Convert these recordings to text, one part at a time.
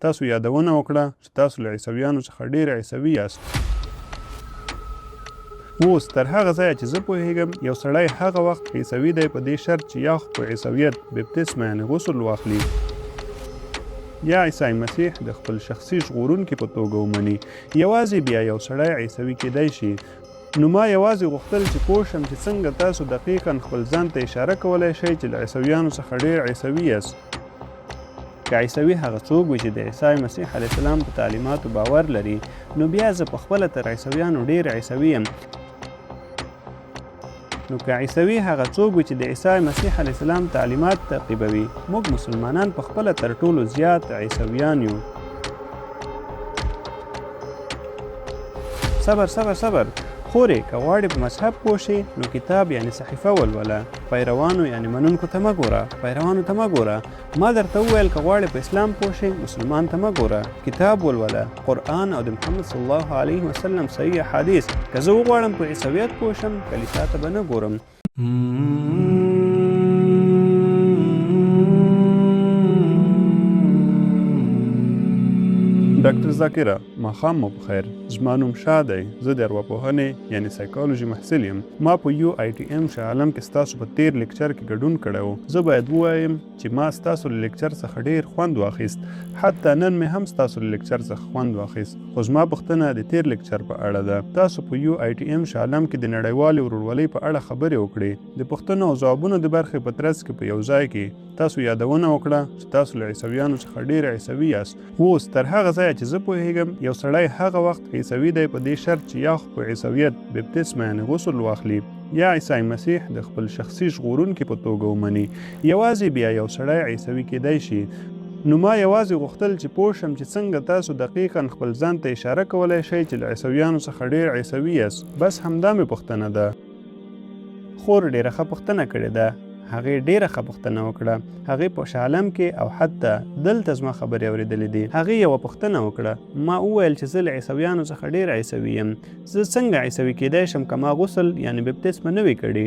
تاسو یادونه وکړه چې تاسو له عیسویانو څخه ډېر عیسوي یاست. اوس تر هغه ځایه چې زه پوهېږم یو سړی هغه وخت عیسوي دی په دې شرط چې یا خو په عیسویت بپتسمه یعنې غسل واخلي یا عیسی مسیح د خپل شخصي ژغورونکي په توګه ومني. یوازې بیا یو سړی عیسوي کیدی شي. نو ما یوازې غوښتل چې پوه شم چې څنګه تاسو دقیقاً خپل ځان ته اشاره کولی شئ چې له عیسویانو څخه ډېر عیسوي یاست. که عیسوي هغه څوک وي چې د عیسی مسیح علیه السلام په تعلیماتو باور لري، نو بیا زه پخپله تر عیسویانو ډېر عیسوي یم. نو که عیسوي هغه څوک وي چې د عیسی مسیح علیه السلام تعلیمات تعقیبوي، موږ مسلمانان پخپله تر ټولو زیات عیسویان یو. صبر خورې که غواړې په مذهب پوه شې نو کتاب یعنې صحیفه ولوله. پیروانو یعنې منونکو ته مه ګوره، پیروانو ته مه ګوره. ما درته وویل که غواړې په اسلام پوه شې مسلمان ته مه ګوره، کتاب ولوله، قرآن او د محمد صلی الله علیه وسلم صحیح احادیث. که زه وغواړم په عیسویت پوه شم کلیسا ته به نه ګورم. ډاکټر ذاکره، ماښام مو په خیر. زما نوم شاه دی. زه د ارواپوهنې یعنې سایکالوژي محصل یم. ما په UITM شاه عالم کې ستاسو په تیر لیکچر کې ګډون کړی و. زه باید ووایم چې ما ستاسو له لیکچر څخه ډېر خوند واخیست. حتی نن مې هم ستاسو له لیکچر څخه خوند واخیست. خو زما پوښتنه د تیر لیکچر په اړه ده. تاسو په UITM شاه عالم کې د نړیوالې ورورولۍ په اړه خبرې وکړې. د پوښتنو او ځوابونو د برخې په ترڅ کې په یو ځای کې تاسو یادونه وکړه چې تاسو له عیسویانو څخه ډېر عیسوي یاست. اوس تر هغه ځایه چې زه پوهېږم یو سړی هغه وخت عیسوي دی په دې شرط چې یا خو په عیسویت بپتسمه یعنې غسل واخلي یا عیسی مسیح د خپل شخصي ژغورونکي په توګه ومني. یوازې بیا یو سړی عیسوي کیدی شي. نو ما یوازې غوښتل چې پوه شم چې څنګه تاسو دقیقاً خپل ځان ته اشاره کولی شئ چې له عیسویانو څخه ډېر عیسوي یاست. بس همدا مې پوښتنه ده. خور ډېره ښه پوښتنه کړې ده. هغې ډېره ښه پوښتنه وکړه. هغې په شاه عالم کې او حتی دلته زما خبرې اورېدلې دي. هغې یوه پوښتنه وکړه. ما وویل چې زه له عیسویانو څخه ډېر عیسوي یم. زه څنګه عیسوي کیدی شم که ما غسل یعنې بپتسمه نه وي کړې؟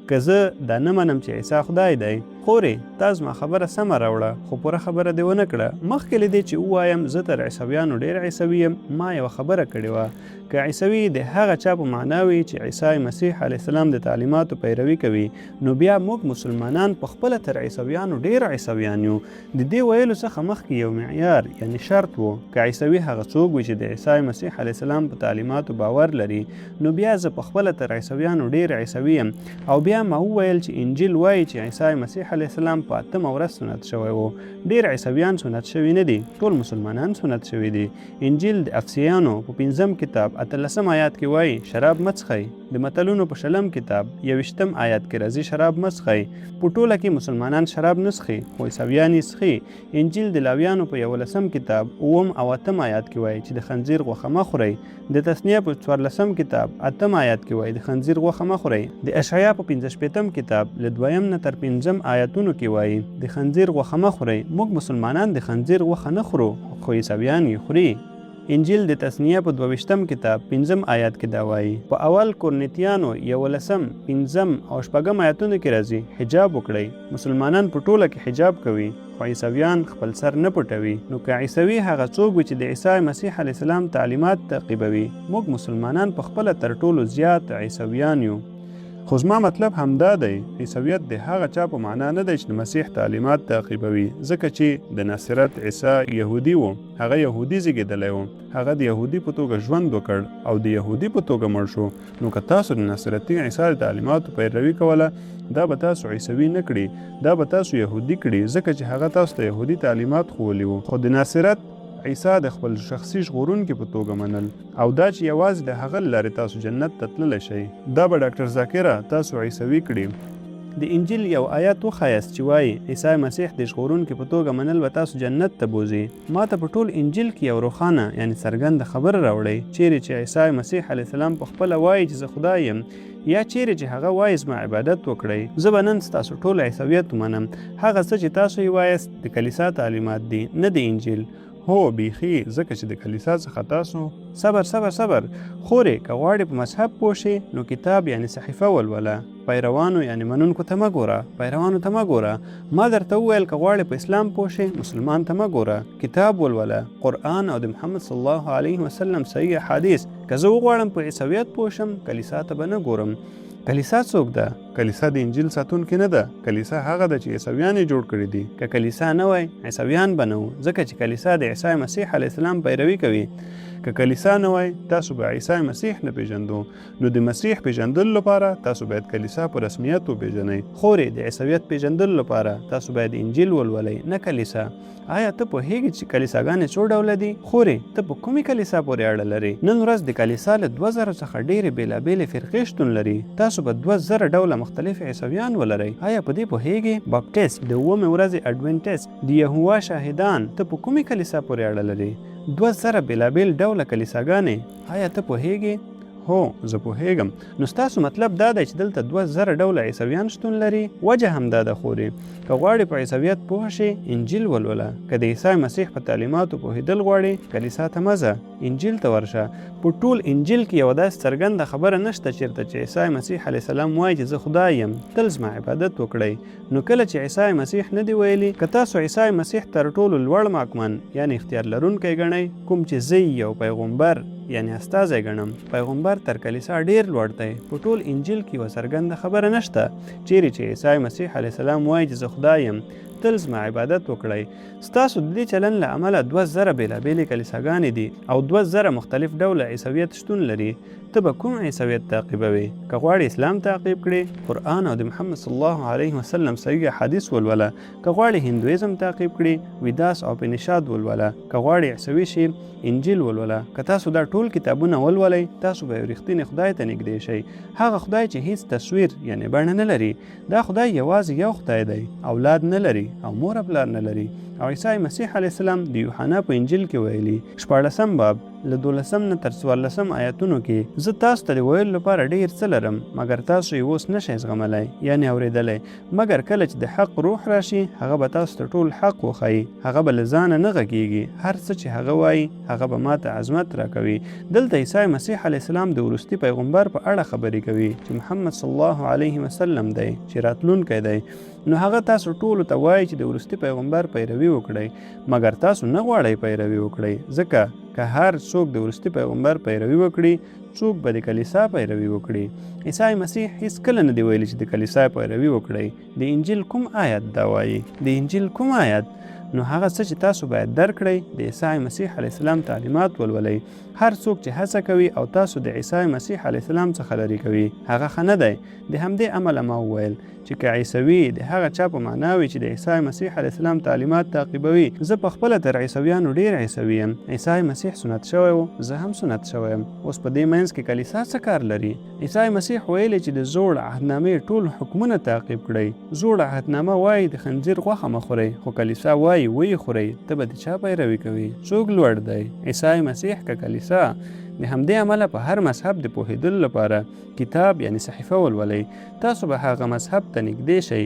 که زه دا نه منم چې عیسی خدای دی. خورې تا زما خبره سمه راوړه خو پوره خبره دې ونه کړه. مخکې له دې چې ووایم زه تر عیسویانو ډېر عیسوي یم، ما یوه خبره کړې وه. که عیسوي د هغه چا په معنا وي چې عیسی مسیح علیه السلام د تعلیماتو پیروي کوي، نو بیا موږ مسلمانان پخپله تر عیسویانو ډېر عیسویان یو. د دې ویلو څخه مخکې یو معیار یعنې شرط و. که عیسوي هغه څوک وي چې د عیسی مسیح علیه السلام په تعلیماتو باور لري، نو بیا زه پخپله تر عیسویانو ډېر عیسوي یم. او بیا ما وویل چې انجیل وایي چې عیسی مسیح علیه السلام په 8مه ورځ سنت شوی و. ډېر عیسویان سنت شوي نه دي، ټول مسلمانان سنت شوي دي. انجیل د افسیانو په 5م کتاب 18 آیات کې وایي شراب مه څښئ. د متلونو په 20م کتاب 21 آیات کې راځي شراب مه څښئ. په ټوله کې مسلمانان شراب نه څښي خو عیسویان یې څښي. انجیل د لاویانو په 11م کتاب 9 او 8 آیات کې وایي چې د خنزیر غوښه مه خورئ. د تثنیه په 14م کتاب 8 آیات کې وایي د خنزیر غوښه مه خورئ. د اشعیا په 45م کتاب له 2 نه تر 5 آیاتونو کې وایي د خنزیر غوښه مه خورئ. موږ مسلمانان د خنزیر غوښه نه خورو خو عیسویان یې خوري. انجیل د تثنیه په 22م کتاب 5م آیات کې دا وایي. په اول کورنتیانو 11م 5م او 6م آیاتونو کې راځي حجاب وکړئ. مسلمانان په ټوله کې حجاب کوي خو عیسویان خپل سر نه پټوي. نو که عیسوي هغه څوک وي چې د عیسی مسیح علیه السلام تعلیمات تعقیبوي، موږ مسلمانان پخپله تر ټولو زیات عیسویان یو. خو زما مطلب همدا دی، عیسویت د هغه چا په معنا نه دی چې د مسیح تعلیمات تعقیبوي، ځکه چې د ناصرت عیسی یهودي و. هغه یهودي زیږېدلی و. هغه د یهودي په توګه ژوند وکړ او د یهودي په توګه مړ شو. نو که تاسو د ناصرتي عیسی د تعلیماتو پیروي کوله، دا به تاسو عیسوي نه کړي، دا به تاسو یهودي کړي، ځکه چې هغه تاسو ته یهودي تعلیمات ښوولي وو. خو د ناصرت عیسی د خپل شخصي ژغورونکي په توګه منل او دا چې یوازې د هغه له لارې تاسو جنت ته تللی شئ، دا به ډاکټر ذاکره تاسو عیسوي کړي. د انجیل یو آیات وښایاست چې وایي عیسی مسیح د ژغورونکي په توګه منل به تاسو جنت ته بوځي. ما ته په ټول انجیل کې یو روښانه یعنې څرګنده خبره راوړئ چیرې چې عیسی مسیح علیه السلام پخپله وایي چې زه خدای یم، یا چیرې چې هغه وایي زما عبادت وکړئ. زه به نن ستاسو ټول عیسویت ومنم. هغه څه چې تاسو یې وایاست د کلیسا تعلیمات دي، نه د انجیل. هو بیخي ځکه چې د کلیسا څخه تاسو صبر خورې که غواړې په مذهب پوه شې نو کتاب یعنی صحیفه ولوله پیروانو یعنی منونکو ته مه ګوره پیروانو ته مه ګوره ما درته وویل که غواړې په اسلام پوه شې مسلمان ته مه ګوره کتاب ولوله قرآن او د محمد صلی الله علیه وسلم صحیح احادیث که زه وغواړم په عیسویت پوه شم کلیسا ته به نه ګورم کلیسا څوک ده؟ کلیسا د انجیل ساتونکې نه ده کلیسا هغه ده چې عیسویان یې جوړ کړي دي که کلیسا نه وای عیسویان به نه وو ځکه چې کلیسا د عیسی مسیح علیه السلام پیروي کوي که کلیسا نه وای تاسو به عیسی مسیح نه پیژندو نو د مسیح پیژندلو لپاره تاسو باید کلیسا په رسمیت وپیژنئ خورې د عیسویت پیژندلو لپاره تاسو باید انجیل ولولئ نه کلیسا آیا ته پوهیږې چې کلیساګانې څو ډوله دي خورې ته په کومې کلیسا پورې اړه لري نن ورځ د کلیسا له 2000 څخه ډېرې بېلابېلې فرقې شتون لري تاسو به 2000 ډوله مختلف عیسویان ولرئ آیا په دې پوهیږې باپټیست د 9 ورځې اډوینټیست د یهوه شاهدان ته په کومې کلیسا پورې اړه لري 2000 بېلابېل ډوله کلیساګانې آیا ته پوهیږې هو زه پوهیږم نو ستاسو مطلب دا دی چې دلته 2000 ډوله عیسویان شتون لري وجه هم دا ده خورې که غواړې په عیسویت پوه شې انجیل ولوله که د عیسی مسیح په تعلیماتو پوهېدل غواړې کلیسا ته مه ځه انجیل ته ورشه په ټول انجیل کې یوه داسې څرګنده خبره نشته چېرته چې عیسی مسیح علیه السلام وایي چې زه خدای یم تل زما عبادت وکړئ نو کله چې عیسی مسیح نه دی ویلي که تاسو عیسی مسیح تر ټولو لوړ ماکمن یعنی اختیار لرونکی ګڼئ کوم چې زه یو پیغمبر یعنی استازی ګڼم پیغمبر تر کلیسا ډیر لوړ دی په ټول انجیل کې یوه څرګنده خبره نشته چیرې چې عیسی مسیح علیه السلام وایي چې زه خدای یم تل زما عبادت وکړئ ستاسو د دې چلن له امله 2000 بېلابېلې کلیساګانې دي او 2000 مختلف ډوله عیسویت شتون لري ته به کوم عیسویت تعقیبوي که غواړې اسلام تعقیب کړې قرآن او د محمد صلی الله علیه وسلم صحیح حدیث ولوله که غواړې هندویزم تعقیب کړې ویداس او پنشاد ولوله که غواړې عیسوي شې انجیل ولوله که تاسو دا ټول کتابونه ولولئ تاسو به یو رښتینی خدای ته نږدې شئ هغه خدای چې هیڅ تصویر یعنی بڼه نه لري دا خدای یوازې یو خدای دی اولاد نه لري او مور پلار نه لري او عیسی مسیح علیه السلام د یوحنا په انجیل کې ویلي 14 باب له 12 نه تر 14 آیاتونو کې زه تاسو ته د ویلو لپاره ډېر څه لرم مګر تاسو یې اوس نشئ زغملی یعنې اورېدلی مګر کله چې د حق روح راشي هغه به تاسو ته ټول حق وښایي هغه به له ځانه نه غږېږي هر څه چې هغه وایي هغه به ماته عظمت راکوي دلته عیسی مسیح علیه السلام د وروستي پیغمبر په اړه خبرې کوي چې محمد صلی الله علیه وسلم دی چې راتلونکی دی نو هغه تاسو ټولو ته وایي چې د وروستي پیغمبر پیروي وکړئ مګر تاسو نه غواړئ پیروي وکړئ ځکه که هر څوک د وروستي پیغمبر پیروي وکړي څوک به د کلیسا پیروي وکړي عیسی مسیح هیڅکله نه دی ویلي چې د کلیسا پیروي وکړئ د انجیل کوم آیت دا وایي د انجیل کوم آیت نو هغه څه چې تاسو باید درک کړئ د عیسی مسیح علیه السلام تعلیمات ولولئ هر څوک چې هڅه کوي او تاسو د عیسی مسیح علیه السلام څخه لرې کوي هغه ښه نه دی د همدې امله ما وویل چې که عیسوي د هغه چا په معنا وي چې د عیسی مسیح علیه السلام تعلیمات تعقیبوي زه پخپله تر عیسویانو ډېر عیسوي یم عیسی مسیح سنت شوی و زه هم سنت شوی یم اوس په دې منځ کې کلیسا څه کار لري عیسی مسیح ویلی چې د زوړ عهدنامې ټول حکمونه تعقیب کړئ زوړ عهدنامه وایي د خنزیر غوښه مه خورئ خو کلیسا وایي ویې خورئ ته به د چا پیروي کوي څوک لوړ دی عیسی مسیح که کلیسا د همدې عمله په هر مذهب د پوهېدلو لپاره کتاب یعنی صحیفه ولولئ تاسو به هغه مذهب ته نږدې شئ